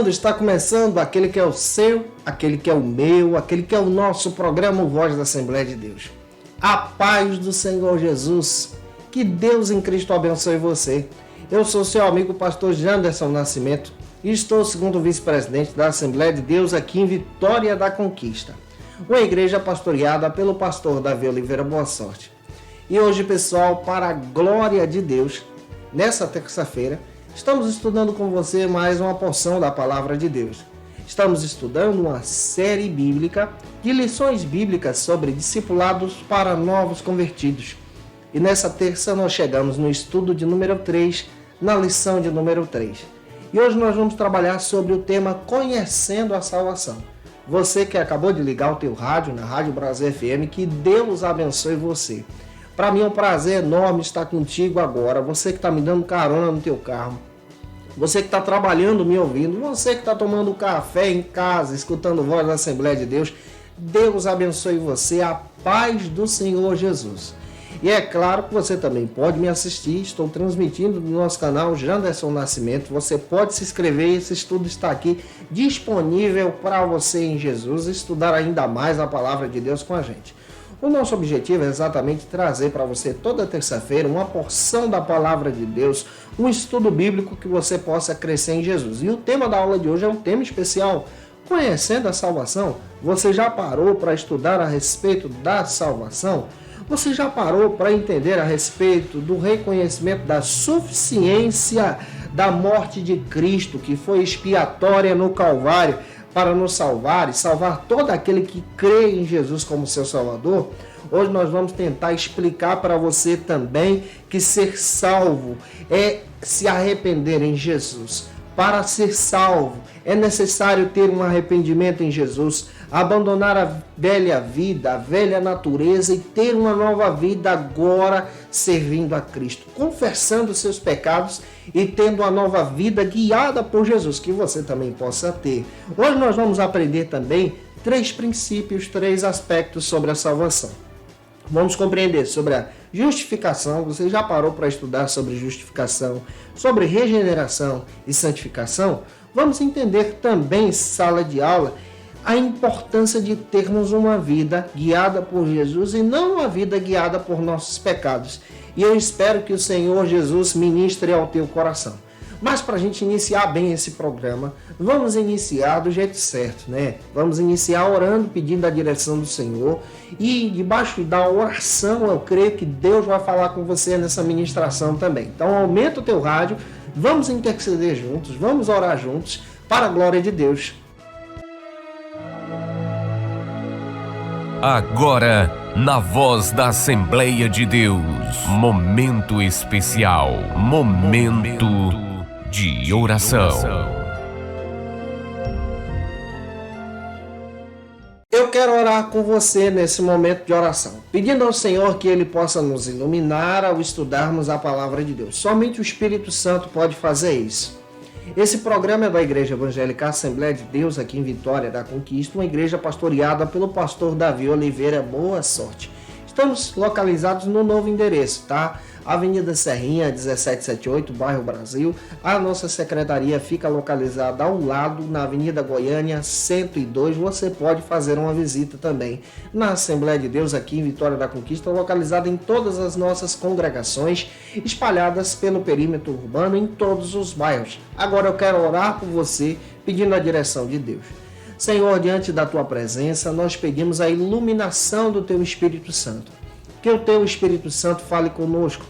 Está começando aquele que é o seu, aquele que é o meu, aquele que é o nosso programa Voz da Assembleia de Deus. A paz do Senhor Jesus, que Deus em Cristo abençoe você. Eu sou seu amigo pastor Janderson Nascimento e estou segundo vice-presidente da Assembleia de Deus aqui em Vitória da Conquista, uma igreja pastoreada pelo pastor Davi Oliveira Boa Sorte. E hoje, pessoal, para a glória de Deus, nessa terça-feira, estamos estudando com você mais uma porção da Palavra de Deus. Estamos estudando uma série bíblica de lições bíblicas sobre discipulados para novos convertidos. E nessa terça nós chegamos no estudo de número 3, na lição de número 3. E hoje nós vamos trabalhar sobre o tema Conhecendo a Salvação. Você que acabou de ligar o teu rádio, na Rádio Brasil FM, que Deus abençoe você. Para mim é um prazer enorme estar contigo agora. Você que está me dando carona no teu carro, você que está trabalhando me ouvindo, você que está tomando café em casa, escutando Voz da Assembleia de Deus, Deus abençoe você, a paz do Senhor Jesus. E é claro que você também pode me assistir, estou transmitindo no nosso canal Janderson Nascimento, você pode se inscrever, esse estudo está aqui disponível para você em Jesus, estudar ainda mais a Palavra de Deus com a gente. O nosso objetivo é exatamente trazer para você toda terça-feira uma porção da Palavra de Deus, um estudo bíblico que você possa crescer em Jesus. E o tema da aula de hoje é um tema especial, Conhecendo a Salvação. Você já parou para estudar a respeito da salvação? Você já parou para entender a respeito do reconhecimento da suficiência da morte de Cristo, que foi expiatória no Calvário, para nos salvar e salvar todo aquele que crê em Jesus como seu Salvador? Hoje nós vamos tentar explicar para você também que ser salvo é se arrepender em Jesus. Para ser salvo é necessário ter um arrependimento em Jesus, abandonar a velha vida, a velha natureza e ter uma nova vida agora servindo a Cristo, confessando seus pecados e tendo uma nova vida guiada por Jesus, que você também possa ter. Hoje nós vamos aprender também 3 princípios, 3 aspectos sobre a salvação. Vamos compreender sobre a justificação. Você já parou para estudar sobre justificação, sobre regeneração e santificação? Vamos entender também, em sala de aula, a importância de termos uma vida guiada por Jesus e não uma vida guiada por nossos pecados. E eu espero que o Senhor Jesus ministre ao teu coração. Mas para a gente iniciar bem esse programa, vamos iniciar do jeito certo, né? Vamos iniciar orando, pedindo a direção do Senhor. E debaixo da oração, eu creio que Deus vai falar com você nessa ministração também. Então aumenta o teu rádio, vamos interceder juntos, vamos orar juntos, para a glória de Deus. Agora, na Voz da Assembleia de Deus, momento especial, momento de oração. Eu quero orar com você nesse momento de oração, pedindo ao Senhor que Ele possa nos iluminar ao estudarmos a Palavra de Deus. Somente o Espírito Santo pode fazer isso. Esse programa é da Igreja Evangélica Assembleia de Deus, aqui em Vitória da Conquista, uma igreja pastoreada pelo pastor Davi Oliveira Boa Sorte. Estamos localizados no novo endereço, tá? Avenida Serrinha, 1778, bairro Brasil. A nossa secretaria fica localizada ao lado, na Avenida Goiânia, 102. Você pode fazer uma visita também na Assembleia de Deus, aqui em Vitória da Conquista, localizada em todas as nossas congregações, espalhadas pelo perímetro urbano em todos os bairros. Agora eu quero orar por você, pedindo a direção de Deus. Senhor, diante da Tua presença, nós pedimos a iluminação do Teu Espírito Santo. Que o Teu Espírito Santo fale conosco,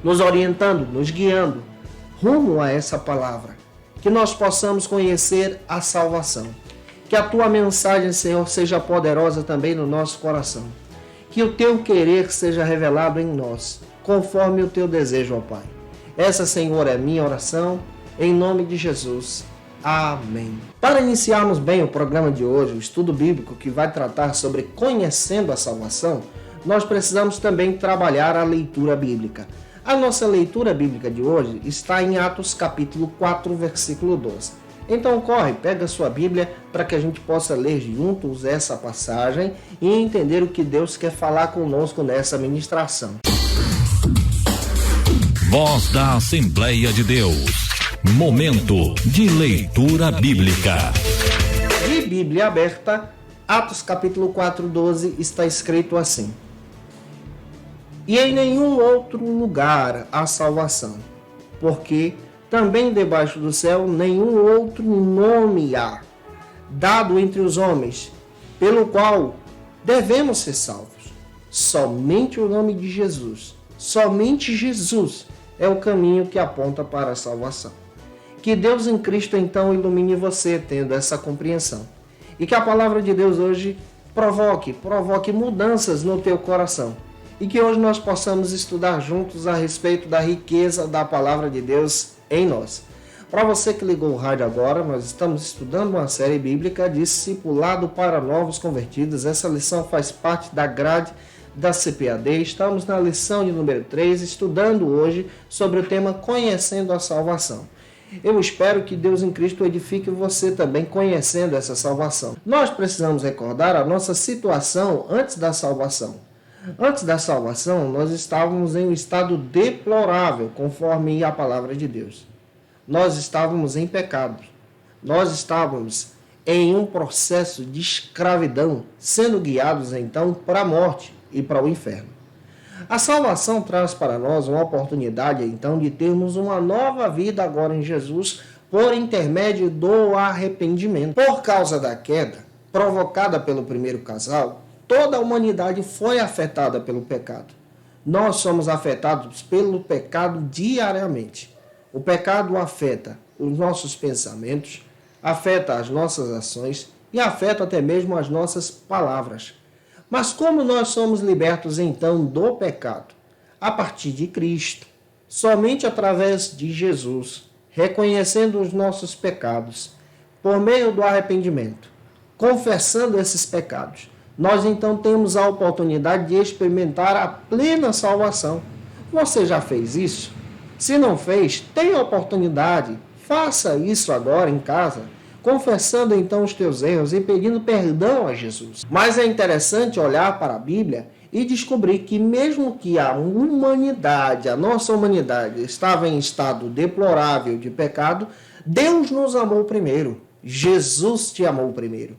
nos orientando, nos guiando, rumo a essa palavra. Que nós possamos conhecer a salvação. Que a Tua mensagem, Senhor, seja poderosa também no nosso coração. Que o Teu querer seja revelado em nós, conforme o Teu desejo, ó Pai. Essa, Senhor, é minha oração, em nome de Jesus. Amém. Para iniciarmos bem o programa de hoje, o estudo bíblico que vai tratar sobre conhecendo a salvação, nós precisamos também trabalhar a leitura bíblica. A nossa leitura bíblica de hoje está em Atos capítulo 4, versículo 12. Então corre, pega a sua Bíblia para que a gente possa ler juntos essa passagem e entender o que Deus quer falar conosco nessa ministração. Voz da Assembleia de Deus. Momento de leitura bíblica. De Bíblia aberta, Atos capítulo 4:12, está escrito assim: E em nenhum outro lugar há salvação, porque também debaixo do céu nenhum outro nome há, dado entre os homens, pelo qual devemos ser salvos. Somente o nome de Jesus, somente Jesus é o caminho que aponta para a salvação. Que Deus em Cristo então ilumine você tendo essa compreensão. E que a palavra de Deus hoje provoque mudanças no teu coração. E que hoje nós possamos estudar juntos a respeito da riqueza da palavra de Deus em nós. Para você que ligou o rádio agora, nós estamos estudando uma série bíblica Discipulado para Novos Convertidos. Essa lição faz parte da grade da CPAD. Estamos na lição de número 3, estudando hoje sobre o tema Conhecendo a Salvação. Eu espero que Deus em Cristo edifique você também conhecendo essa salvação. Nós precisamos recordar a nossa situação antes da salvação. Antes da salvação, nós estávamos em um estado deplorável, conforme a palavra de Deus. Nós estávamos em pecado. Nós estávamos em um processo de escravidão, sendo guiados então para a morte e para o inferno. A salvação traz para nós uma oportunidade então de termos uma nova vida agora em Jesus por intermédio do arrependimento. Por causa da queda provocada pelo primeiro casal, toda a humanidade foi afetada pelo pecado. Nós somos afetados pelo pecado diariamente. O pecado afeta os nossos pensamentos, afeta as nossas ações e afeta até mesmo as nossas palavras. Mas como nós somos libertos então do pecado? A partir de Cristo, somente através de Jesus, reconhecendo os nossos pecados, por meio do arrependimento, confessando esses pecados, nós então temos a oportunidade de experimentar a plena salvação. Você já fez isso? Se não fez, tenha a oportunidade, faça isso agora em casa, confessando então os teus erros e pedindo perdão a Jesus. Mas é interessante olhar para a Bíblia e descobrir que mesmo que a nossa humanidade, estava em estado deplorável de pecado, Deus nos amou primeiro. Jesus te amou primeiro.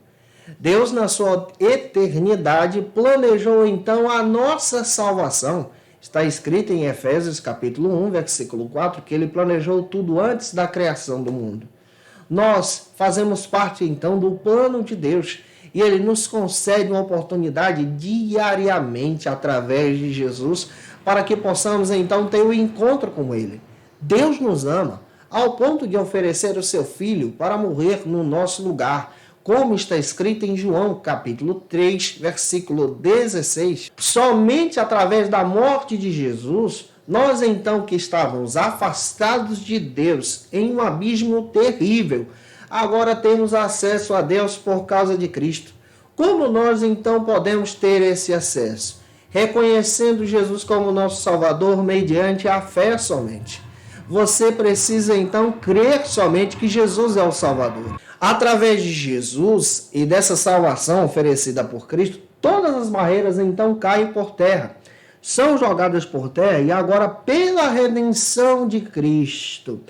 Deus, na sua eternidade, planejou então a nossa salvação. Está escrito em Efésios capítulo 1, versículo 4, que ele planejou tudo antes da criação do mundo. Nós fazemos parte então do plano de Deus e ele nos concede uma oportunidade diariamente através de Jesus para que possamos então ter um encontro com ele. Deus nos ama ao ponto de oferecer o seu Filho para morrer no nosso lugar, como está escrito em João capítulo 3, versículo 16. Somente através da morte de Jesus, nós então que estávamos afastados de Deus em um abismo terrível, agora temos acesso a Deus por causa de Cristo. Como nós então podemos ter esse acesso? Reconhecendo Jesus como nosso Salvador mediante a fé somente. Você precisa então crer somente que Jesus é o Salvador. Através de Jesus e dessa salvação oferecida por Cristo, todas as barreiras então caem por terra. São jogadas por terra e agora pela redenção de Cristo,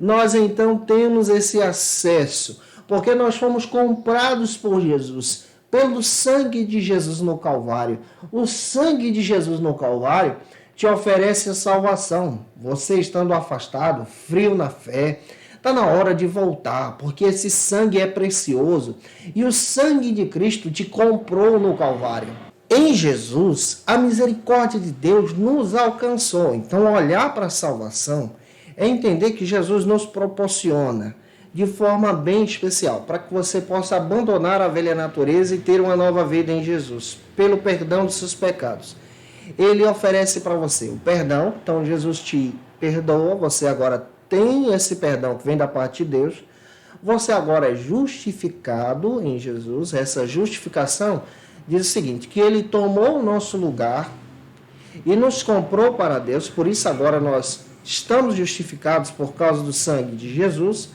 nós então temos esse acesso, porque nós fomos comprados por Jesus, pelo sangue de Jesus no Calvário. O sangue de Jesus no Calvário te oferece a salvação. Você estando afastado, frio na fé, está na hora de voltar, porque esse sangue é precioso e o sangue de Cristo te comprou no Calvário. Em Jesus, a misericórdia de Deus nos alcançou. Então, olhar para a salvação é entender que Jesus nos proporciona de forma bem especial, para que você possa abandonar a velha natureza e ter uma nova vida em Jesus, pelo perdão dos seus pecados. Ele oferece para você o perdão, então Jesus te perdoa, você agora tem esse perdão que vem da parte de Deus, você agora é justificado em Jesus. Essa justificação diz o seguinte, que ele tomou o nosso lugar e nos comprou para Deus, por isso agora nós estamos justificados por causa do sangue de Jesus,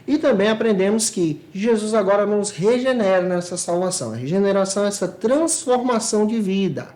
e também aprendemos que Jesus agora nos regenera nessa salvação. A regeneração é essa transformação de vida,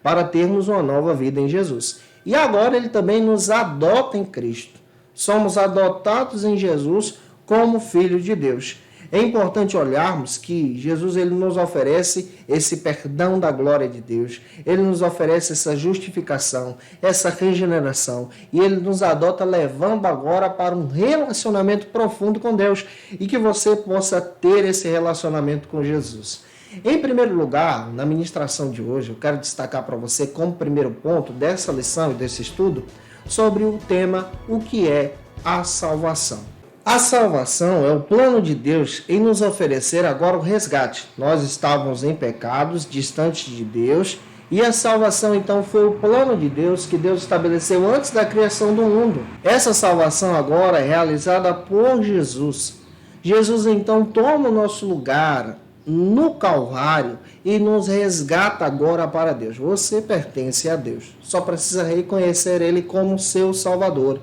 para termos uma nova vida em Jesus. E agora ele também nos adota em Cristo. Somos adotados em Jesus como filhos de Deus. É importante olharmos que Jesus ele nos oferece esse perdão da glória de Deus. Ele nos oferece essa justificação, essa regeneração. E ele nos adota levando agora para um relacionamento profundo com Deus. E que você possa ter esse relacionamento com Jesus. Em primeiro lugar, na ministração de hoje, eu quero destacar para você como primeiro ponto dessa lição e desse estudo sobre o tema o que é a salvação. A salvação é o plano de Deus em nos oferecer agora o resgate. Nós estávamos em pecados, distantes de Deus, e a salvação então foi o plano de Deus que Deus estabeleceu antes da criação do mundo. Essa salvação agora é realizada por Jesus. Jesus então toma o nosso lugar no Calvário e nos resgata agora para Deus. Você pertence a Deus, só precisa reconhecer Ele como seu Salvador.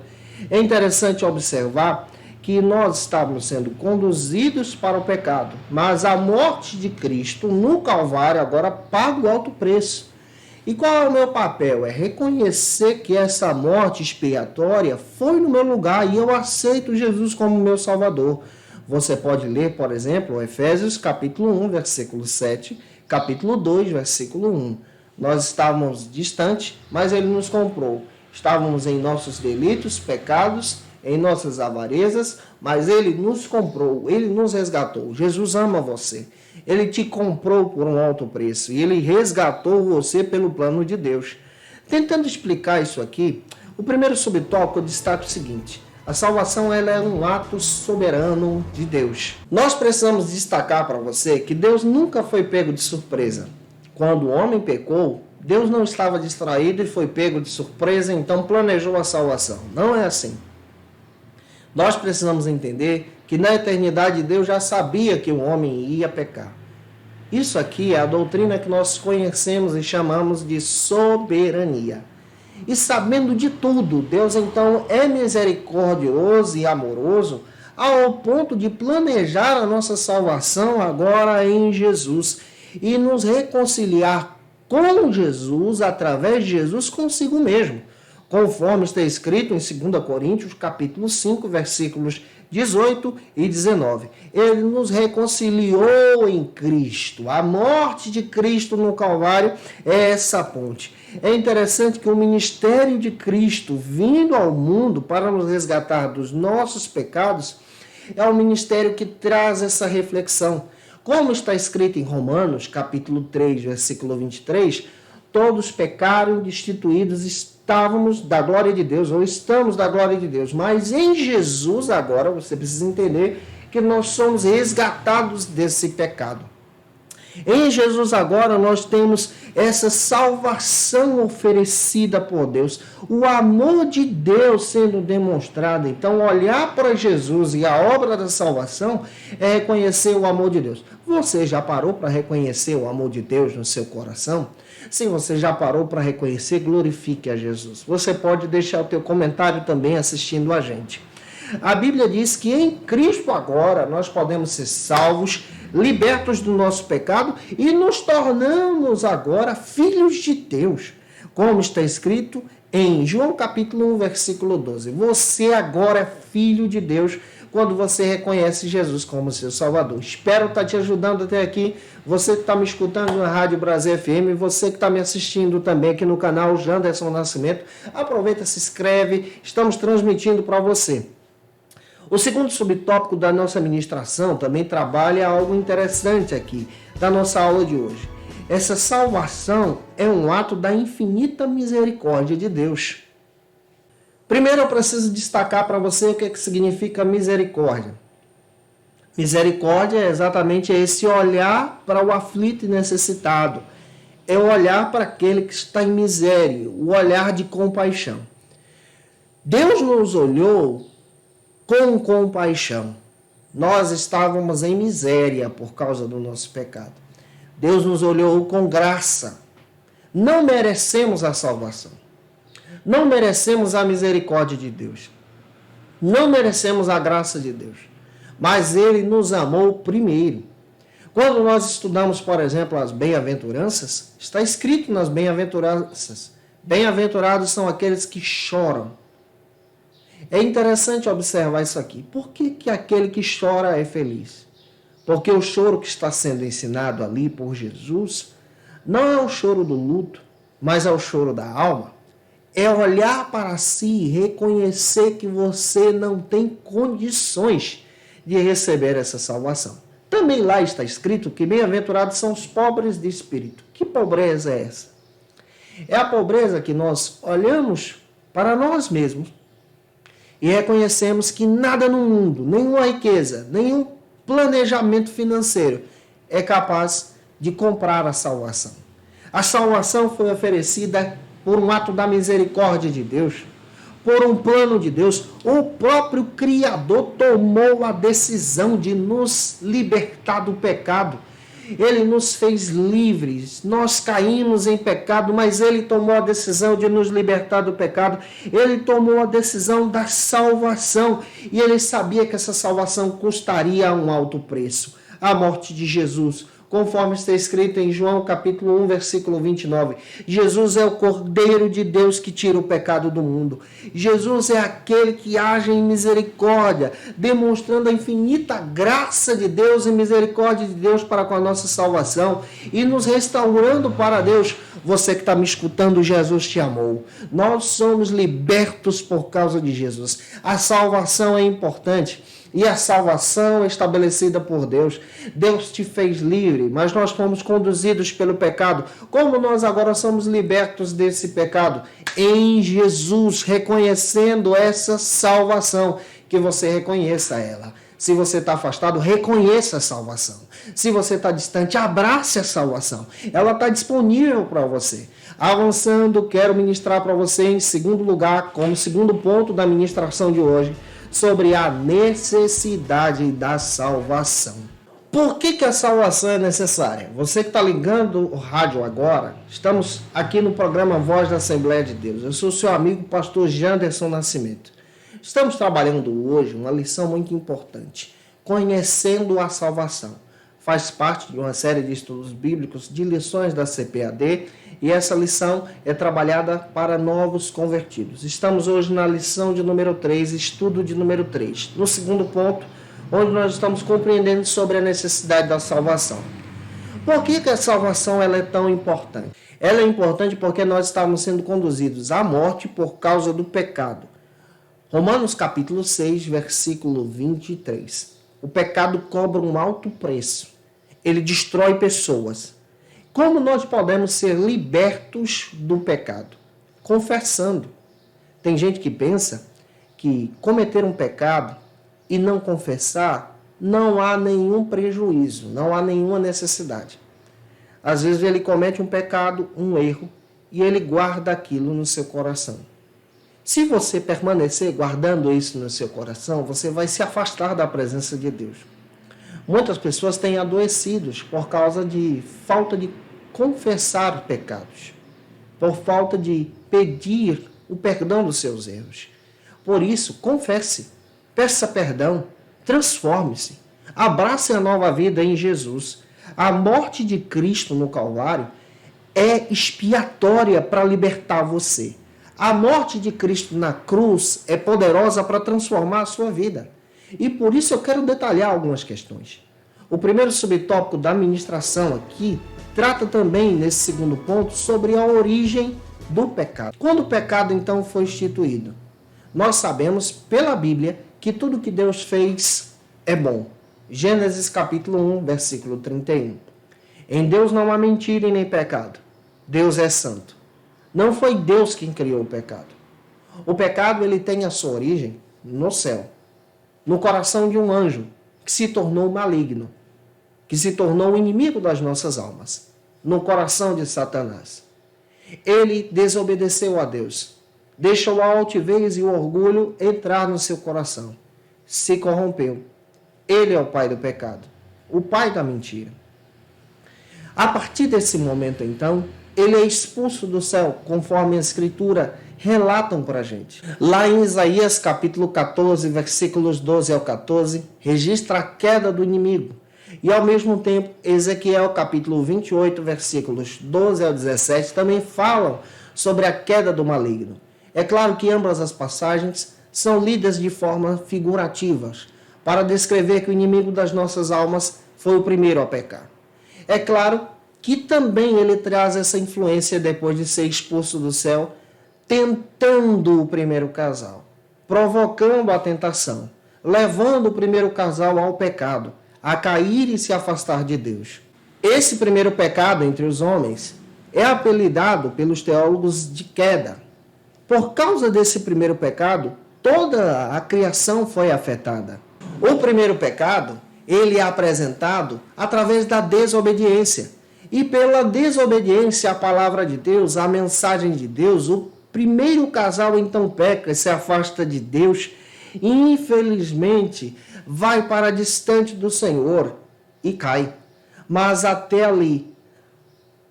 É interessante observar que nós estávamos sendo conduzidos para o pecado, mas a morte de Cristo no Calvário agora paga o alto preço. E qual é o meu papel? É reconhecer que essa morte expiatória foi no meu lugar e eu aceito Jesus como meu Salvador. Você pode ler, por exemplo, Efésios capítulo 1, versículo 7, capítulo 2, versículo 1. Nós estávamos distantes, mas Ele nos comprou. Estávamos em nossos delitos, pecados, em nossas avarezas, mas Ele nos comprou, Ele nos resgatou. Jesus ama você. Ele te comprou por um alto preço e Ele resgatou você pelo plano de Deus. Tentando explicar isso aqui, o primeiro subtópico eu destaco o seguinte: a salvação ela é um ato soberano de Deus. Nós precisamos destacar para você que Deus nunca foi pego de surpresa. Quando o homem pecou, Deus não estava distraído e foi pego de surpresa, então planejou a salvação. Não é assim. Nós precisamos entender que na eternidade Deus já sabia que o homem ia pecar. Isso aqui é a doutrina que nós conhecemos e chamamos de soberania. E sabendo de tudo, Deus então é misericordioso e amoroso ao ponto de planejar a nossa salvação agora em Jesus e nos reconciliar com Jesus, através de Jesus, consigo mesmo. Conforme está escrito em 2 Coríntios, capítulo 5, versículos 18 e 19. Ele nos reconciliou em Cristo. A morte de Cristo no Calvário é essa ponte. É interessante que o ministério de Cristo, vindo ao mundo para nos resgatar dos nossos pecados, é um ministério que traz essa reflexão. Como está escrito em Romanos, capítulo 3, versículo 23, todos pecaram, destituídos estávamos da glória de Deus, ou estamos da glória de Deus. Mas em Jesus agora, você precisa entender que nós somos resgatados desse pecado. Em Jesus agora nós temos essa salvação oferecida por Deus, o amor de Deus sendo demonstrado. Então olhar para Jesus e a obra da salvação é reconhecer o amor de Deus. Você já parou para reconhecer o amor de Deus no seu coração? Se você já parou para reconhecer, glorifique a Jesus. Você pode deixar o teu comentário também assistindo a gente. A Bíblia diz que em Cristo agora nós podemos ser salvos, libertos do nosso pecado e nos tornamos agora filhos de Deus. Como está escrito em João capítulo 1, versículo 12. Você agora é filho de Deus quando você reconhece Jesus como seu Salvador. Espero estar te ajudando até aqui. Você que está me escutando na Rádio Brasil FM, você que está me assistindo também aqui no canal Janderson Nascimento, aproveita, se inscreve, estamos transmitindo para você. O segundo subtópico da nossa ministração também trabalha algo interessante aqui, da nossa aula de hoje. Essa salvação é um ato da infinita misericórdia de Deus. Primeiro eu preciso destacar para você o que significa misericórdia. Misericórdia é exatamente esse olhar para o aflito e necessitado. É o olhar para aquele que está em miséria, o olhar de compaixão. Deus nos olhou com compaixão. Nós estávamos em miséria por causa do nosso pecado. Deus nos olhou com graça. Não merecemos a salvação. Não merecemos a misericórdia de Deus. Não merecemos a graça de Deus. Mas Ele nos amou primeiro. Quando nós estudamos, por exemplo, as bem-aventuranças, está escrito nas bem-aventuranças: bem-aventurados são aqueles que choram. É interessante observar isso aqui. Por que aquele que chora é feliz? Porque o choro que está sendo ensinado ali por Jesus não é o choro do luto, mas é o choro da alma. É olhar para si e reconhecer que você não tem condições de receber essa salvação. Também lá está escrito que bem-aventurados são os pobres de espírito. Que pobreza é essa? É a pobreza que nós olhamos para nós mesmos e reconhecemos que nada no mundo, nenhuma riqueza, nenhum planejamento financeiro é capaz de comprar a salvação. A salvação foi oferecida por um ato da misericórdia de Deus, por um plano de Deus. O próprio Criador tomou a decisão de nos libertar do pecado. Ele nos fez livres. Nós caímos em pecado, mas Ele tomou a decisão de nos libertar do pecado. Ele tomou a decisão da salvação. E Ele sabia que essa salvação custaria um alto preço. A morte de Jesus, conforme está escrito em João capítulo 1, versículo 29. Jesus é o Cordeiro de Deus que tira o pecado do mundo. Jesus é aquele que age em misericórdia, demonstrando a infinita graça de Deus e misericórdia de Deus para com a nossa salvação e nos restaurando para Deus. Você que está me escutando, Jesus te amou. Nós somos libertos por causa de Jesus. A salvação é importante. E a salvação é estabelecida por Deus. Deus te fez livre, mas nós fomos conduzidos pelo pecado. Como nós agora somos libertos desse pecado? Em Jesus, reconhecendo essa salvação. Que você reconheça ela. Se você está afastado, reconheça a salvação. Se você está distante, abrace a salvação. Ela está disponível para você. Avançando, quero ministrar para você em segundo lugar, como segundo ponto da ministração de hoje, sobre a necessidade da salvação. Por que a salvação é necessária? Você que está ligando o rádio agora, estamos aqui no programa Voz da Assembleia de Deus. Eu sou seu amigo, pastor Janderson Nascimento. Estamos trabalhando hoje uma lição muito importante, conhecendo a salvação. Faz parte de uma série de estudos bíblicos, de lições da CPAD, e essa lição é trabalhada para novos convertidos. Estamos hoje na lição de número 3, estudo de número 3, no segundo ponto, onde nós estamos compreendendo sobre a necessidade da salvação. Por que a salvação ela é tão importante? Ela é importante porque nós estávamos sendo conduzidos à morte por causa do pecado. Romanos capítulo 6, versículo 23. O pecado cobra um alto preço. Ele destrói pessoas. Como nós podemos ser libertos do pecado? Confessando. Tem gente que pensa que cometer um pecado e não confessar, não há nenhum prejuízo, não há nenhuma necessidade. Às vezes ele comete um pecado, um erro, e ele guarda aquilo no seu coração. Se você permanecer guardando isso no seu coração, você vai se afastar da presença de Deus. Muitas pessoas têm adoecido por causa de falta de confessar pecados, por falta de pedir o perdão dos seus erros. Por isso, confesse, peça perdão, transforme-se, abrace a nova vida em Jesus. A morte de Cristo no Calvário é expiatória para libertar você. A morte de Cristo na cruz é poderosa para transformar a sua vida. E por isso eu quero detalhar algumas questões. O primeiro subtópico da ministração aqui trata também, nesse segundo ponto, sobre a origem do pecado. Quando o pecado, então, foi instituído? Nós sabemos, pela Bíblia, que tudo que Deus fez é bom. Gênesis capítulo 1, versículo 31. Em Deus não há mentira e nem pecado. Deus é santo. Não foi Deus quem criou o pecado. O pecado ele tem a sua origem no céu, no coração de um anjo que se tornou maligno, que se tornou inimigo das nossas almas, no coração de Satanás. Ele desobedeceu a Deus, deixou a altivez e o orgulho entrar no seu coração, se corrompeu. Ele é o pai do pecado, o pai da mentira. A partir desse momento, então, ele é expulso do céu, conforme a Escritura relatam para a gente. Lá em Isaías, capítulo 14, versículos 12 ao 14, registra a queda do inimigo. E, ao mesmo tempo, Ezequiel, capítulo 28, versículos 12 ao 17, também falam sobre a queda do maligno. É claro que ambas as passagens são lidas de forma figurativas, para descrever que o inimigo das nossas almas foi o primeiro a pecar. É claro que também ele traz essa influência depois de ser expulso do céu, tentando o primeiro casal, provocando a tentação, levando o primeiro casal ao pecado, a cair e se afastar de Deus. Esse primeiro pecado entre os homens é apelidado pelos teólogos de queda. Por causa desse primeiro pecado, toda a criação foi afetada. O primeiro pecado, ele é apresentado através da desobediência. E pela desobediência à palavra de Deus, à mensagem de Deus, o primeiro casal então peca e se afasta de Deus e, infelizmente, vai para distante do Senhor e cai. Mas até ali,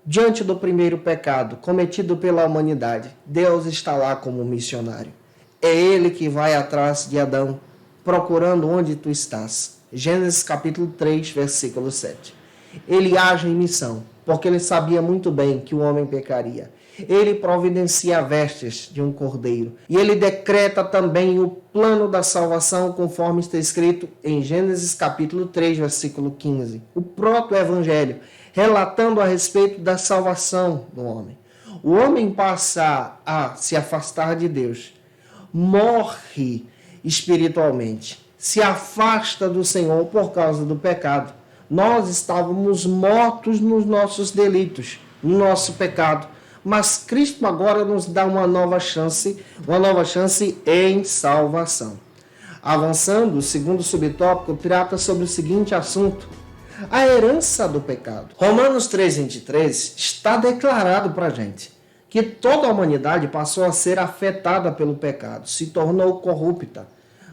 diante do primeiro pecado cometido pela humanidade, Deus está lá como missionário. É Ele que vai atrás de Adão, procurando onde tu estás. Gênesis capítulo 3, versículo 7. Ele age em missão, porque ele sabia muito bem que o homem pecaria. Ele providencia vestes de um cordeiro. E ele decreta também o plano da salvação, conforme está escrito em Gênesis capítulo 3, versículo 15. O proto-evangelho, relatando a respeito da salvação do homem. O homem passa a se afastar de Deus, morre espiritualmente, se afasta do Senhor por causa do pecado. Nós estávamos mortos nos nossos delitos, no nosso pecado. Mas Cristo agora nos dá uma nova chance em salvação. Avançando, o segundo subtópico trata sobre o seguinte assunto: a herança do pecado. Romanos 3:23 está declarado para a gente que toda a humanidade passou a ser afetada pelo pecado, se tornou corrupta.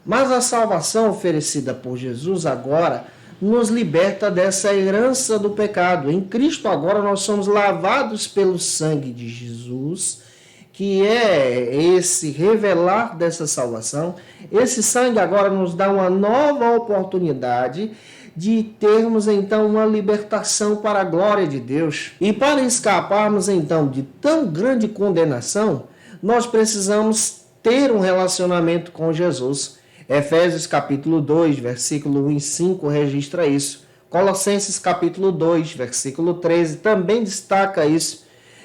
Mas a salvação oferecida por Jesus agora nos liberta dessa herança do pecado. Em Cristo agora nós somos lavados pelo sangue de Jesus, que é esse revelar dessa salvação. Esse sangue agora nos dá uma nova oportunidade de termos então uma libertação para a glória de Deus. E para escaparmos então de tão grande condenação, nós precisamos ter um relacionamento com Jesus. Efésios capítulo 2, versículo 1 e 5 registra isso. Colossenses capítulo 2, versículo 13 também destaca isso,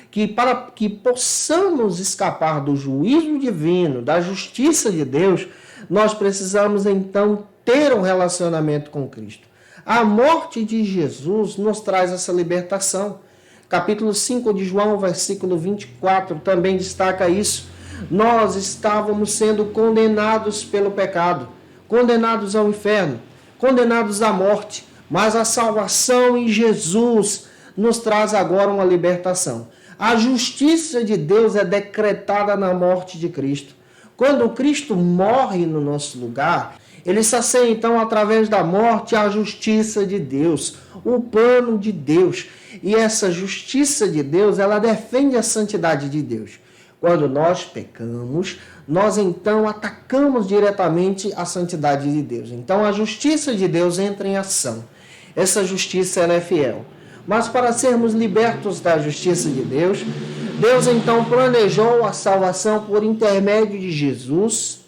que para que possamos escapar do juízo divino, da justiça de Deus, nós precisamos então ter um relacionamento com Cristo. A morte de Jesus nos traz essa libertação. Capítulo 5 de João, versículo 24 também destaca isso. Nós estávamos sendo condenados pelo pecado, condenados ao inferno, condenados à morte, mas a salvação em Jesus nos traz agora uma libertação. A justiça de Deus é decretada na morte de Cristo. Quando Cristo morre no nosso lugar, ele sacia então através da morte a justiça de Deus, o plano de Deus. E essa justiça de Deus, ela defende a santidade de Deus. Quando nós pecamos, nós então atacamos diretamente a santidade de Deus. Então a justiça de Deus entra em ação. Essa justiça ela é fiel. Mas para sermos libertos da justiça de Deus, Deus então planejou a salvação por intermédio de Jesus.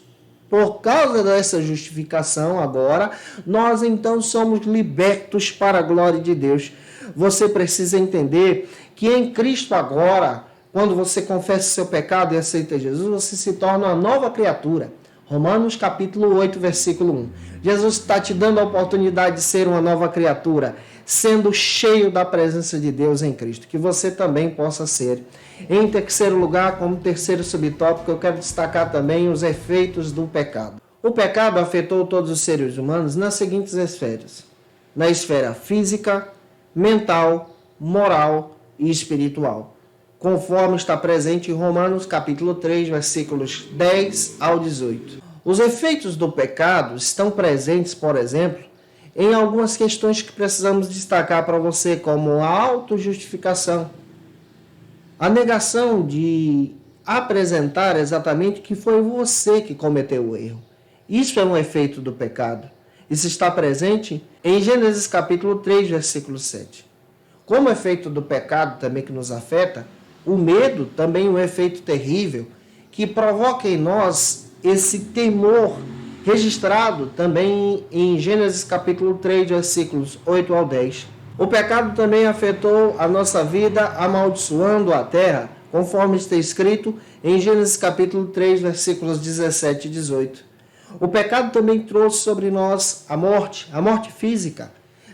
Por causa dessa justificação agora, nós então somos libertos para a glória de Deus. Você precisa entender que em Cristo agora, quando você confessa seu pecado e aceita Jesus, você se torna uma nova criatura. Romanos capítulo 8, versículo 1. Jesus está te dando a oportunidade de ser uma nova criatura, sendo cheio da presença de Deus em Cristo, que você também possa ser. Em terceiro lugar, como terceiro subtópico, eu quero destacar também os efeitos do pecado. O pecado afetou todos os seres humanos nas seguintes esferas: na esfera física, mental, moral e espiritual, conforme está presente em Romanos capítulo 3, versículos 10 ao 18. Os efeitos do pecado estão presentes, por exemplo, em algumas questões que precisamos destacar para você, como a autojustificação, a negação de apresentar exatamente que foi você que cometeu o erro. Isso é um efeito do pecado. Isso está presente em Gênesis capítulo 3, versículo 7. Como efeito do pecado também que nos afeta, o medo também é um efeito terrível que provoca em nós esse temor registrado também em Gênesis capítulo 3, versículos 8 ao 10. O pecado também afetou a nossa vida, amaldiçoando a terra, conforme está escrito em Gênesis capítulo 3, versículos 17 e 18. O pecado também trouxe sobre nós a morte física.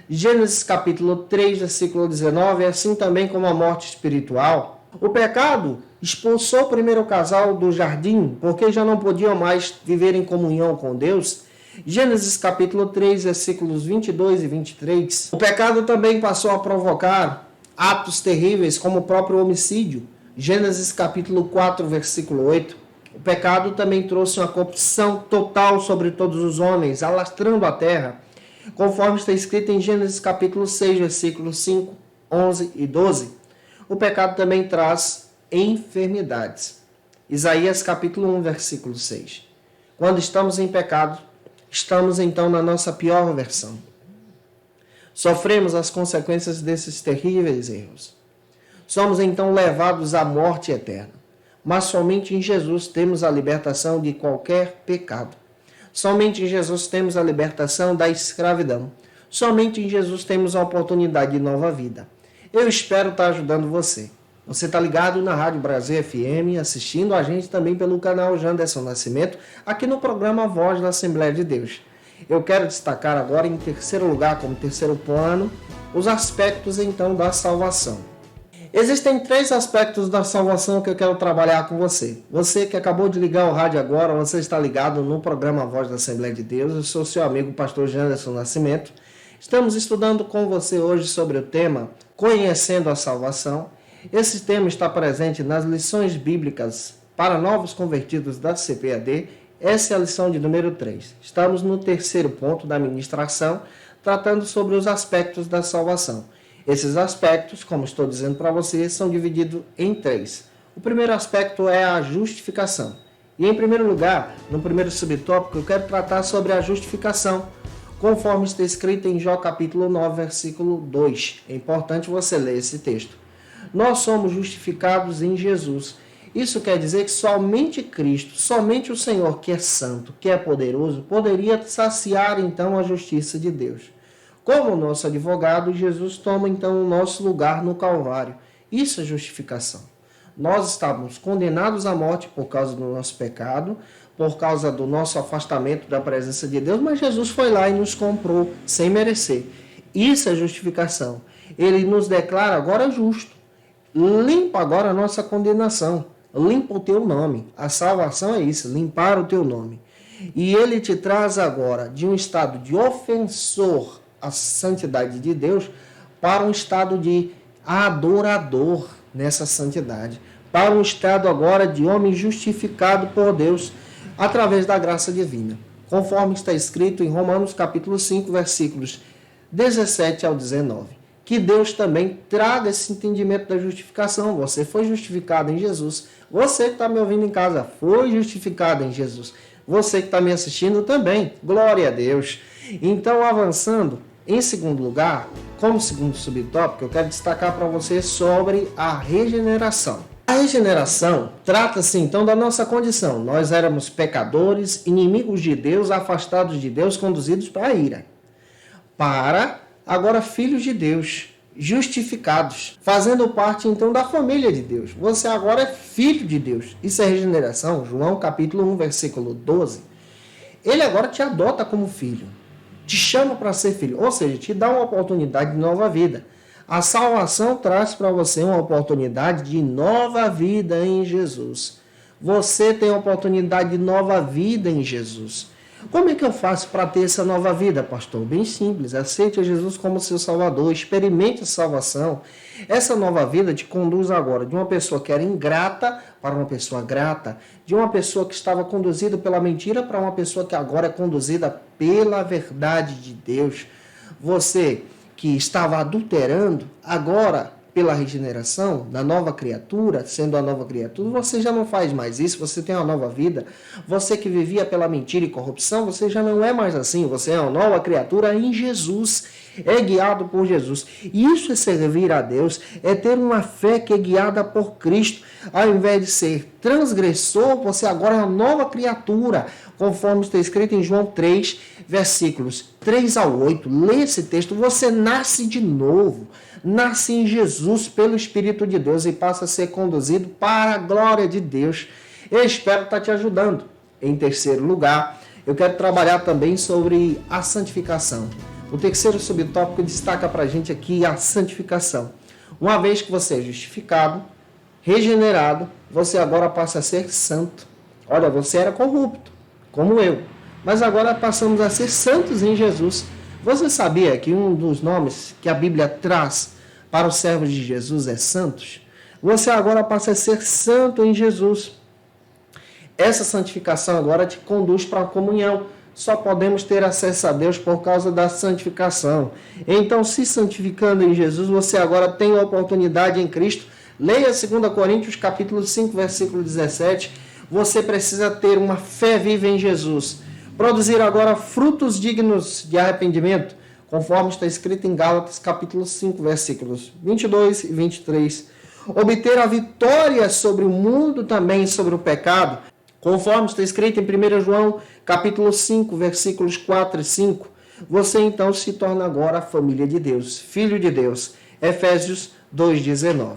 Gênesis capítulo 3, versículo 19, assim também como a morte espiritual. O pecado expulsou o primeiro casal do jardim, porque já não podiam mais viver em comunhão com Deus. Gênesis capítulo 3, versículos 22 e 23. O pecado também passou a provocar atos terríveis, como o próprio homicídio. Gênesis capítulo 4, versículo 8. O pecado também trouxe uma corrupção total sobre todos os homens, alastrando a terra, conforme está escrito em Gênesis capítulo 6, versículos 5, 11 e 12. O pecado também traz enfermidades. Isaías capítulo 1, versículo 6. Quando estamos em pecado, estamos então na nossa pior versão. Sofremos as consequências desses terríveis erros. Somos então levados à morte eterna. Mas somente em Jesus temos a libertação de qualquer pecado. Somente em Jesus temos a libertação da escravidão. Somente em Jesus temos a oportunidade de nova vida. Eu espero estar ajudando você. Você está ligado na Rádio Brasil FM, assistindo a gente também pelo canal Janderson Nascimento, aqui no programa Voz da Assembleia de Deus. Eu quero destacar agora, em terceiro lugar, como terceiro plano, os aspectos então da salvação. Existem 3 aspectos da salvação que eu quero trabalhar com você. Você que acabou de ligar o rádio agora, você está ligado no programa Voz da Assembleia de Deus. Eu sou seu amigo, pastor Janderson Nascimento. Estamos estudando com você hoje sobre o tema Conhecendo a Salvação. Esse tema está presente nas lições bíblicas para novos convertidos da CPAD. Essa é a lição de número 3. Estamos no terceiro ponto da ministração, tratando sobre os aspectos da salvação. Esses aspectos, como estou dizendo para vocês, são divididos em 3. O primeiro aspecto é a justificação. E em primeiro lugar, no primeiro subtópico, eu quero tratar sobre a justificação, conforme está escrito em Jó capítulo 9, versículo 2. É importante você ler esse texto. Nós somos justificados em Jesus. Isso quer dizer que somente Cristo, somente o Senhor, que é santo, que é poderoso, poderia saciar então a justiça de Deus. Como nosso advogado, Jesus toma então o nosso lugar no Calvário. Isso é justificação. Nós estávamos condenados à morte por causa do nosso pecado, por causa do nosso afastamento da presença de Deus, mas Jesus foi lá e nos comprou sem merecer. Isso é justificação. Ele nos declara agora justo. Limpa agora a nossa condenação. Limpa o teu nome. A salvação é isso, limpar o teu nome. E ele te traz agora de um estado de ofensor a santidade de Deus para um estado de adorador nessa santidade, para um estado agora de homem justificado por Deus através da graça divina, conforme está escrito em Romanos capítulo 5, versículos 17 ao 19. Que Deus também traga esse entendimento da justificação. Você foi justificado em Jesus. Você que está me ouvindo em casa foi justificado em Jesus. Você que está me assistindo também. Glória a Deus. Então, avançando, em segundo lugar, como segundo subtópico, eu quero destacar para você sobre a regeneração. A regeneração trata-se então da nossa condição. Nós éramos pecadores, inimigos de Deus, afastados de Deus, conduzidos para a ira. Para agora filhos de Deus, justificados, fazendo parte então da família de Deus. Você agora é filho de Deus. Isso é regeneração. João capítulo 1, versículo 12. Ele agora te adota como filho. Te chama para ser filho, ou seja, te dá uma oportunidade de nova vida. A salvação traz para você uma oportunidade de nova vida em Jesus. Você tem a oportunidade de nova vida em Jesus. Como é que eu faço para ter essa nova vida, pastor? Bem simples, aceite Jesus como seu Salvador, experimente a salvação. Essa nova vida te conduz agora de uma pessoa que era ingrata para uma pessoa grata, de uma pessoa que estava conduzida pela mentira para uma pessoa que agora é conduzida pela verdade de Deus. Você que estava adulterando, agora pela regeneração, da nova criatura, sendo a nova criatura, você já não faz mais isso, você tem uma nova vida. Você que vivia pela mentira e corrupção, você já não é mais assim, você é uma nova criatura em Jesus, é guiado por Jesus. E isso é servir a Deus, é ter uma fé que é guiada por Cristo. Ao invés de ser transgressor, você agora é uma nova criatura, conforme está escrito em João 3, versículos 3 ao 8. Lê esse texto, você nasce de novo, nasce em Jesus pelo Espírito de Deus e passa a ser conduzido para a glória de Deus. Eu espero estar te ajudando. Em terceiro lugar, eu quero trabalhar também sobre a santificação. O terceiro subtópico destaca para a gente aqui a santificação. Uma vez que você é justificado, regenerado, você agora passa a ser santo. Olha, você era corrupto, como eu, mas agora passamos a ser santos em Jesus. Você sabia que um dos nomes que a Bíblia traz para os servos de Jesus é santos? Você agora passa a ser santo em Jesus. Essa santificação agora te conduz para a comunhão. Só podemos ter acesso a Deus por causa da santificação. Então, se santificando em Jesus, você agora tem a oportunidade em Cristo. Leia 2 Coríntios capítulo 5, versículo 17. Você precisa ter uma fé viva em Jesus. Produzir agora frutos dignos de arrependimento, conforme está escrito em Gálatas capítulo 5, versículos 22 e 23. Obter a vitória sobre o mundo, também sobre o pecado, conforme está escrito em 1 João capítulo 5, versículos 4 e 5. Você então se torna agora a família de Deus, filho de Deus. Efésios 2,19.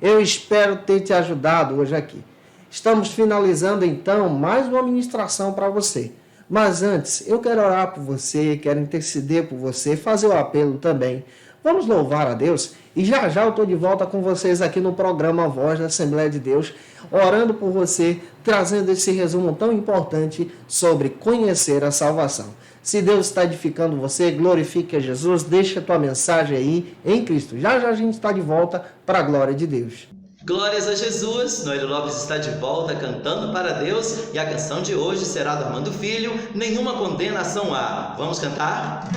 Eu espero ter te ajudado hoje aqui. Estamos finalizando então mais uma ministração para você. Mas antes, eu quero orar por você, quero interceder por você, fazer o apelo também. Vamos louvar a Deus? E já já eu estou de volta com vocês aqui no programa Voz da Assembleia de Deus, orando por você, trazendo esse resumo tão importante sobre conhecer a salvação. Se Deus está edificando você, glorifique a Jesus, deixa a tua mensagem aí em Cristo. Já já a gente está de volta para a glória de Deus. Glórias a Jesus! Noélio Lopes está de volta cantando para Deus e a canção de hoje será do Armando Filho, Nenhuma Condenação Há. Vamos cantar?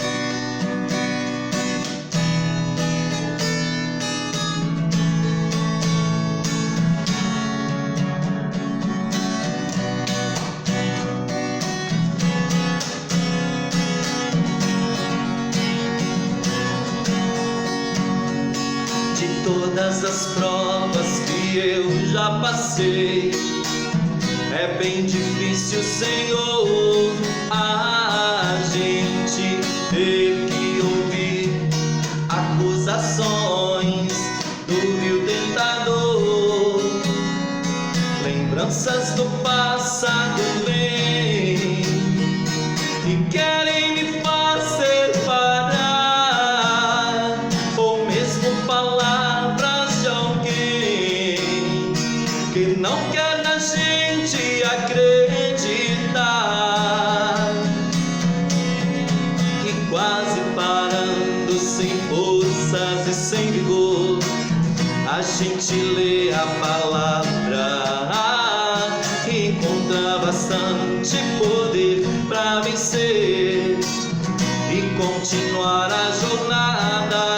Todas as provas que eu já passei, é bem difícil, Senhor, a gente ter que ouvir acusações do vil tentador. Lembranças do passado vêm e querem me fazer parar, ou mesmo palavras de alguém que não quer na gente acreditar. E quase parando, sem forças e sem vigor, a gente lê a palavra e encontra bastante poder para vencer e continuar a jornada.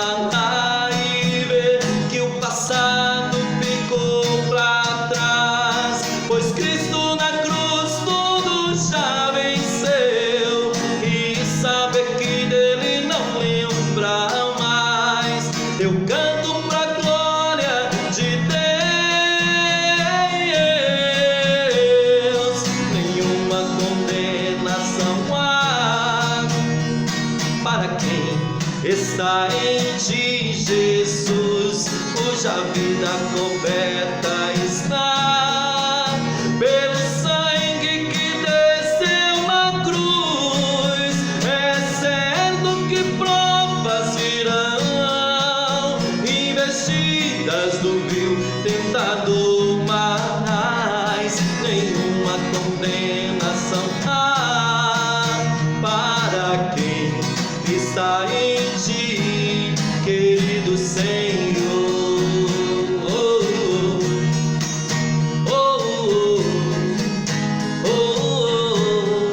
E ver que o passado ficou para trás, pois Cristo na cruz tudo já venceu. E saber que dele não lembra mais, eu canto pra glória de Deus. Nenhuma condenação há para quem está em ti, Jesus, cuja vida coberta está pelo sangue que desceu na cruz. É certo que provas virão, investidas do vil tentador, mas nenhuma condenação há para quem está em ti, querido Senhor. Oh, oh, oh, oh, oh.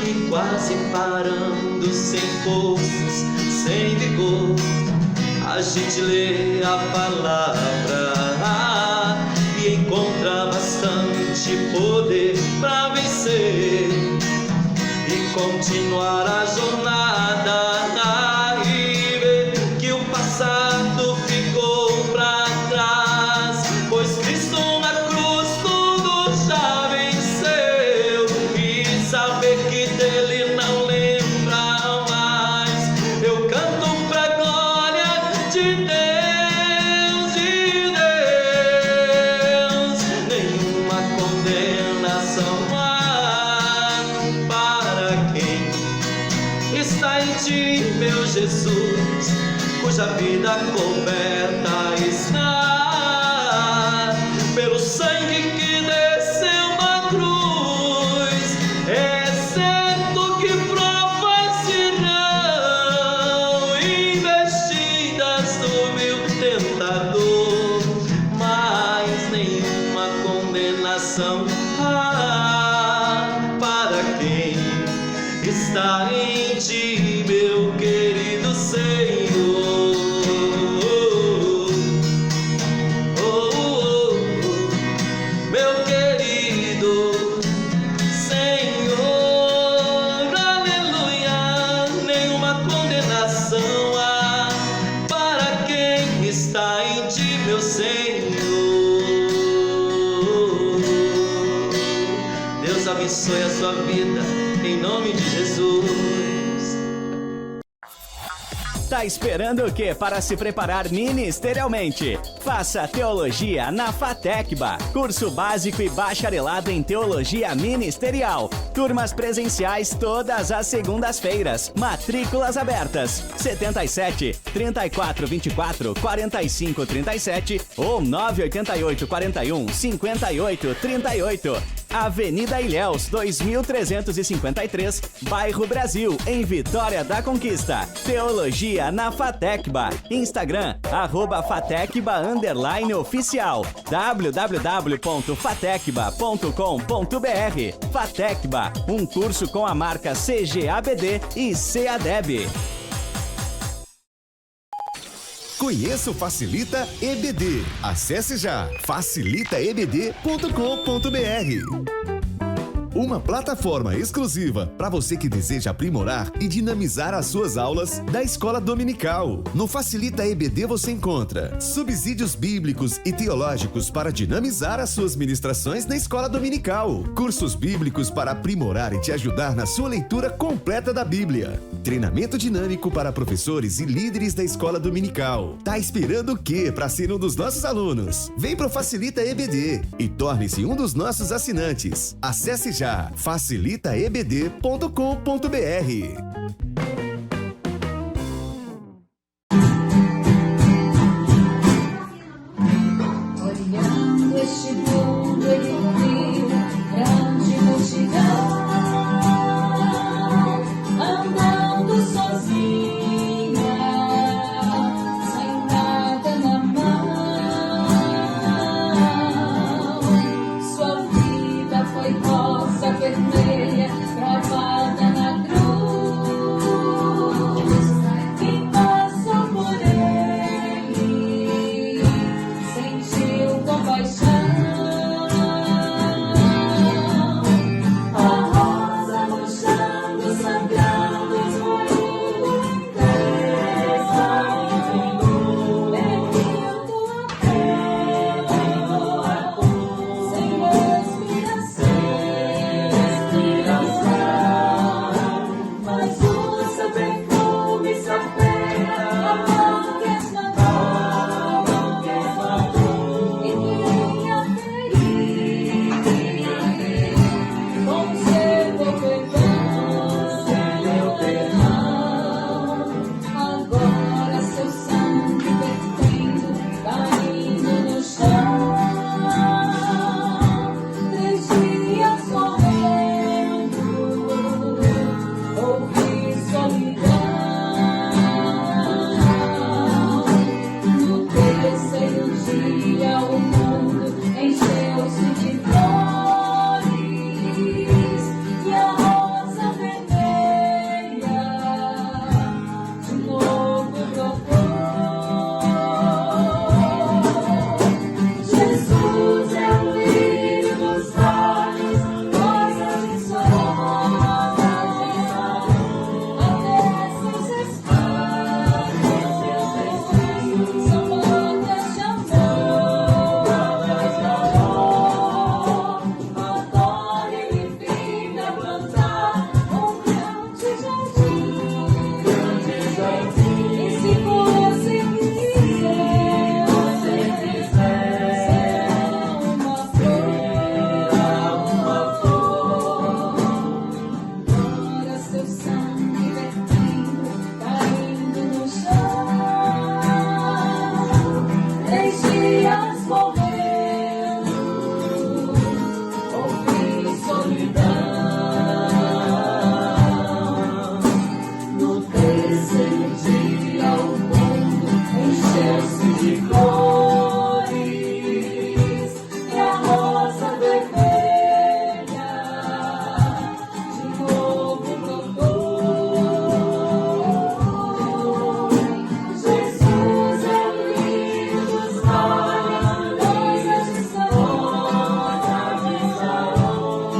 E quase parando, sem forças, sem vigor, a a gente lê a palavra e encontra bastante poder para vencer e continuar a jornada e ver que o passado ficou para trás, pois Cristo na cruz tudo já venceu, e saber que dele não lembra mais. Eu canto pra glória de Deus, nenhuma condenação há para quem está em ti, meu Jesus, cuja vida coberta está pelo sangue que desceu na cruz. É certo que provas serão investidas do vil tentador, mas nenhuma condenação há para quem está em ti, meu querido Senhor. Meu querido Senhor, aleluia, nenhuma condenação há para quem está em ti, meu Senhor. Deus abençoe a sua vida, em nome de Jesus. Tá esperando o que para se preparar ministerialmente? Faça Teologia na FATECBA, curso básico e bacharelado em Teologia Ministerial. Turmas presenciais todas as segundas-feiras. Matrículas abertas. 77 34 24 45 37 ou 988 41 58 38. Avenida Ilhéus, 2353, Bairro Brasil, em Vitória da Conquista. Teologia na FATECBA. Instagram, @FATECBA_oficial. www.fatecba.com.br. FATECBA, um curso com a marca CGABD e CADEB. Conheça o Facilita EBD. Acesse já facilitaebd.com.br. Uma plataforma exclusiva para você que deseja aprimorar e dinamizar as suas aulas da escola dominical. No Facilita EBD você encontra subsídios bíblicos e teológicos para dinamizar as suas ministrações na escola dominical, cursos bíblicos para aprimorar e te ajudar na sua leitura completa da Bíblia, treinamento dinâmico para professores e líderes da escola dominical. Tá esperando o quê para ser um dos nossos alunos? Vem pro Facilita EBD e torne-se um dos nossos assinantes. Acesse já facilitaebd.com.br. Olhando este mundo, ele viu grande multidão andando sozinha, sem nada na mão. Sua vida foi rosa vermelha, gravada na cruz. sangue vertendo, caindo no chão. 3 dias morrendo, ouvi solidão. No 3º dia o mundo encheu-se de cores, e a rosa vermelha de novo brotou. Jesus é livre dos rosas de Saron,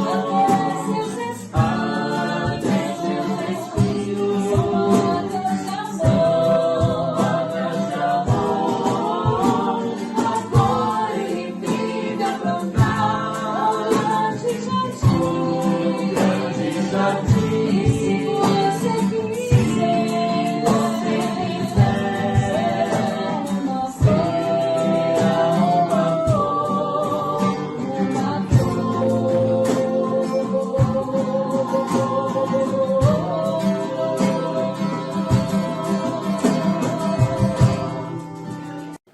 aquece os espinhos, são rodas de amor. Agora ele vive a brotar um grande jardim. E se você quiser, nascer uma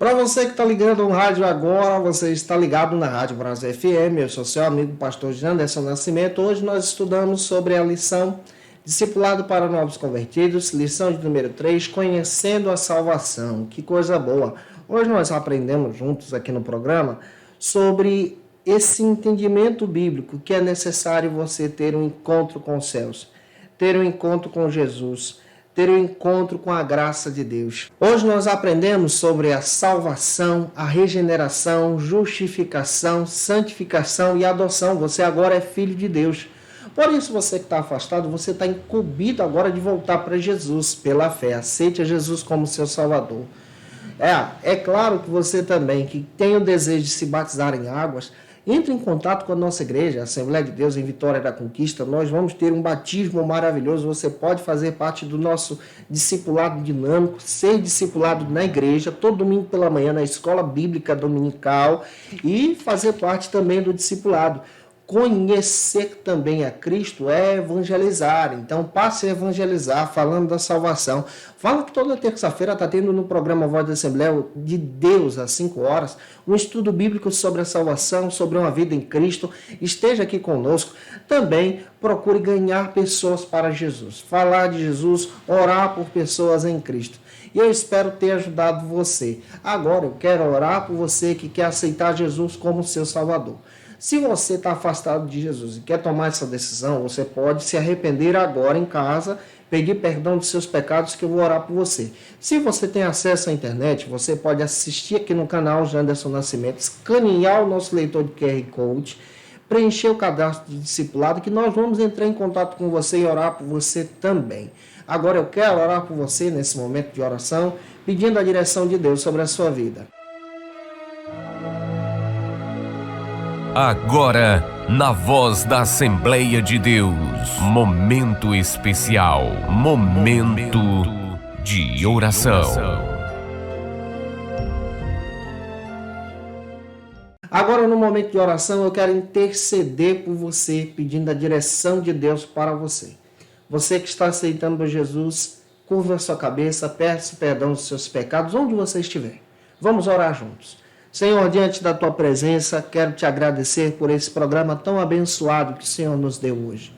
Para você que está ligando no rádio agora, você está ligado na Rádio Brasil FM. Eu sou seu amigo pastor Janderson Nascimento. Hoje nós estudamos sobre a lição Discipulado para Novos Convertidos, lição de número 3, Conhecendo a Salvação. Que coisa boa! Hoje nós aprendemos juntos aqui no programa sobre esse entendimento bíblico que é necessário você ter um encontro com os céus, ter um encontro com Jesus, ter um encontro com a graça de Deus. Hoje nós aprendemos sobre a salvação, a regeneração, justificação, santificação e adoção. Você agora é filho de Deus. Por isso, você que está afastado, você está incumbido agora de voltar para Jesus pela fé. Aceite a Jesus como seu Salvador. É claro que você também, que tem o desejo de se batizar em águas, entre em contato com a nossa igreja, a Assembleia de Deus em Vitória da Conquista. Nós vamos ter um batismo maravilhoso. Você pode fazer parte do nosso discipulado dinâmico, ser discipulado na igreja, todo domingo pela manhã na escola bíblica dominical, e fazer parte também do discipulado. Conhecer também a Cristo é evangelizar. Então passe a evangelizar falando da salvação. Fala que toda terça-feira está tendo no programa Voz da Assembleia de Deus, às 5 horas, um estudo bíblico sobre a salvação, sobre uma vida em Cristo. Esteja aqui conosco. Também procure ganhar pessoas para Jesus. Falar de Jesus, orar por pessoas em Cristo. E eu espero ter ajudado você. Agora eu quero orar por você que quer aceitar Jesus como seu Salvador. Se você está afastado de Jesus e quer tomar essa decisão, você pode se arrepender agora em casa, pedir perdão dos seus pecados, que eu vou orar por você. Se você tem acesso à internet, você pode assistir aqui no canal Janderson Nascimento, escanear o nosso leitor de QR Code, preencher o cadastro de discipulado, que nós vamos entrar em contato com você e orar por você também. Agora eu quero orar por você nesse momento de oração, pedindo a direção de Deus sobre a sua vida. Agora, na voz da Assembleia de Deus, momento especial, momento de oração. Agora, no momento de oração, eu quero interceder por você, pedindo a direção de Deus para você. Você que está aceitando Jesus, curva a sua cabeça, peça perdão dos seus pecados, onde você estiver. Vamos orar juntos. Senhor, diante da Tua presença, quero Te agradecer por esse programa tão abençoado que o Senhor nos deu hoje.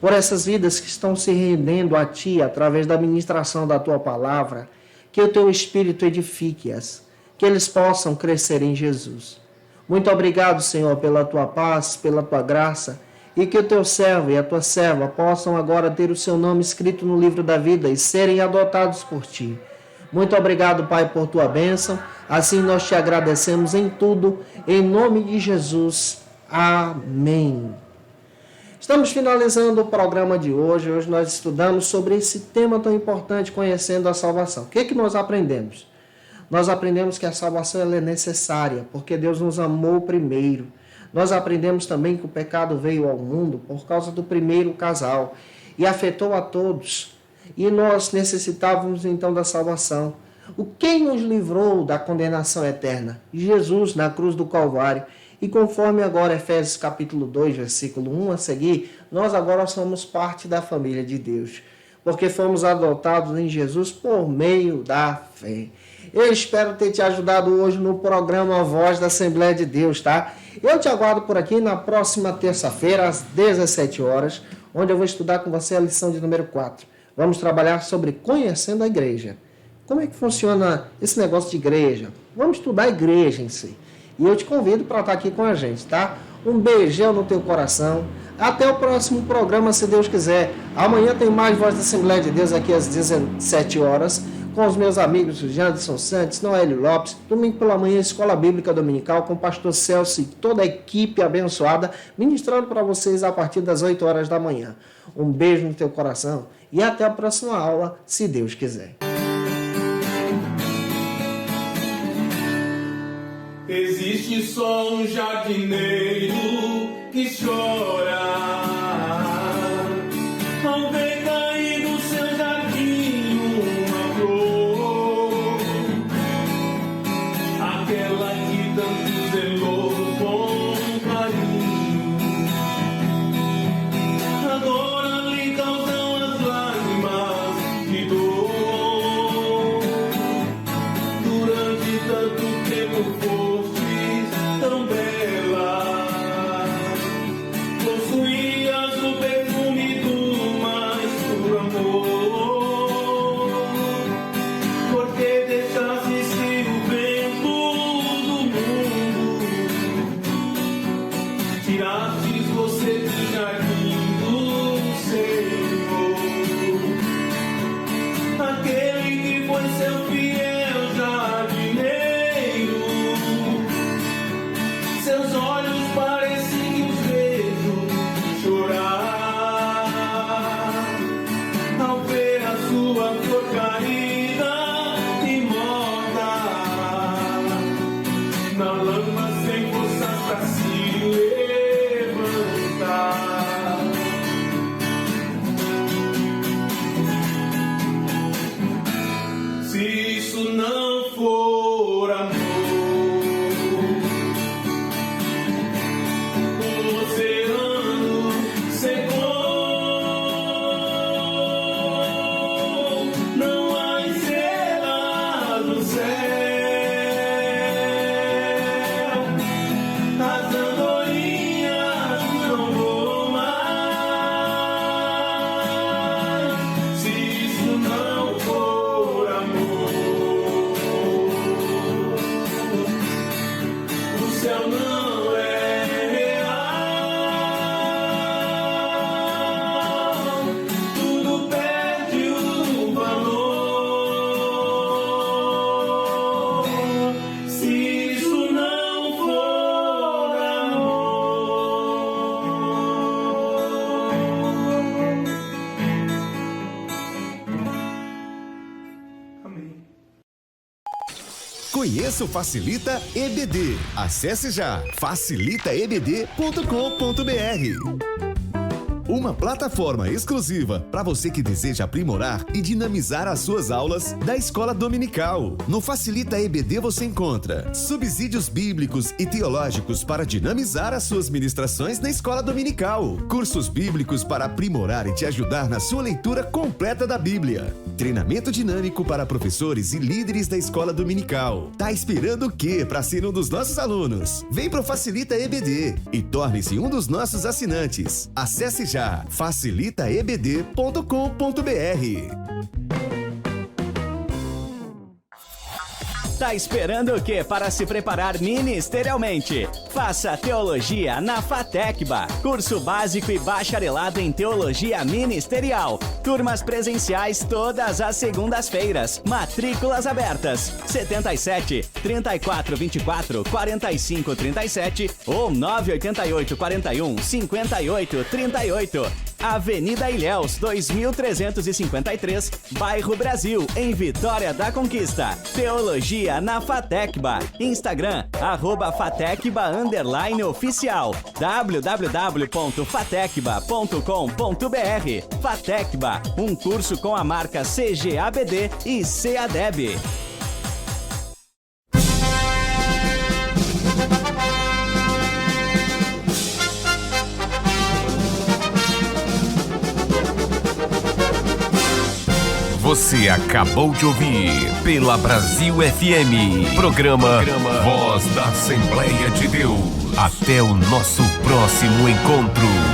Por essas vidas que estão se rendendo a Ti através da ministração da Tua palavra, que o Teu Espírito edifique-as, que eles possam crescer em Jesus. Muito obrigado, Senhor, pela Tua paz, pela Tua graça, e que o Teu servo e a Tua serva possam agora ter o Seu nome escrito no livro da vida e serem adotados por Ti. Muito obrigado, Pai, por Tua bênção. Assim nós Te agradecemos em tudo, em nome de Jesus. Amém. Estamos finalizando o programa de hoje. Hoje nós estudamos sobre esse tema tão importante, conhecendo a salvação. O que é que nós aprendemos? Nós aprendemos que a salvação ela é necessária, porque Deus nos amou primeiro. Nós aprendemos também que o pecado veio ao mundo por causa do primeiro casal e afetou a todos. E nós necessitávamos então da salvação. Quem nos livrou da condenação eterna? Jesus na cruz do Calvário. E conforme agora Efésios capítulo 2, versículo 1 a seguir, nós agora somos parte da família de Deus, porque fomos adotados em Jesus por meio da fé. Eu espero ter te ajudado hoje no programa Voz da Assembleia de Deus, tá? Eu te aguardo por aqui na próxima terça-feira, às 17 horas, onde eu vou estudar com você a lição de número 4. Vamos trabalhar sobre conhecendo a igreja. Como é que funciona esse negócio de igreja? Vamos estudar a igreja em si. E eu te convido para estar aqui com a gente, tá? Um beijão no teu coração. Até o próximo programa, se Deus quiser. Amanhã tem mais Voz da Assembleia de Deus aqui às 17 horas, com os meus amigos Janderson Santos, Noélio Lopes. Domingo pela manhã, Escola Bíblica Dominical, com o pastor Celso e toda a equipe abençoada, ministrando para vocês a partir das 8 horas da manhã. Um beijo no teu coração e até a próxima aula, se Deus quiser. Existe só um jardineiro que chora ao ver cair do seu jardim uma flor, aquela que tanto zelou com carinho. Agora lhe causam as lágrimas de dor. Durante tanto tempo tão bela, possuías o perfume do mais puro amor. Porque deixaste que o vento do mundo tirastes você do jardim do Senhor, aquele que foi seu fiel jardineiro. Seus olhos parecem os vejo chorar ao ver a sua flor caída e morta na lama sem forças pra se levantar. Se isso não for amor, Conheça o Facilita EBD. Acesse já facilitaebd.com.br. Uma plataforma exclusiva para você que deseja aprimorar e dinamizar as suas aulas da Escola Dominical. No Facilita EBD você encontra subsídios bíblicos e teológicos para dinamizar as suas ministrações na Escola Dominical, cursos bíblicos para aprimorar e te ajudar na sua leitura completa da Bíblia, treinamento dinâmico para professores e líderes da Escola Dominical. Tá esperando o quê para ser um dos nossos alunos? Vem pro Facilita EBD e torne-se um dos nossos assinantes. Acesse já facilitaebd.com.br. Tá esperando o que para se preparar ministerialmente? Faça Teologia na FATECBA, curso básico e bacharelado em Teologia Ministerial. Turmas presenciais todas as segundas-feiras. Matrículas abertas. 77 34 24 45 37 ou 988 41 58 38. Avenida Ilhéus, 2353, Bairro Brasil, em Vitória da Conquista. Teologia na FATECBA. Instagram, @FATECBA_oficial. www.fatecba.com.br. FATECBA, um curso com a marca CGABD e CADEB. Você acabou de ouvir pela Brasil FM, programa Voz da Assembleia de Deus. Até o nosso próximo encontro.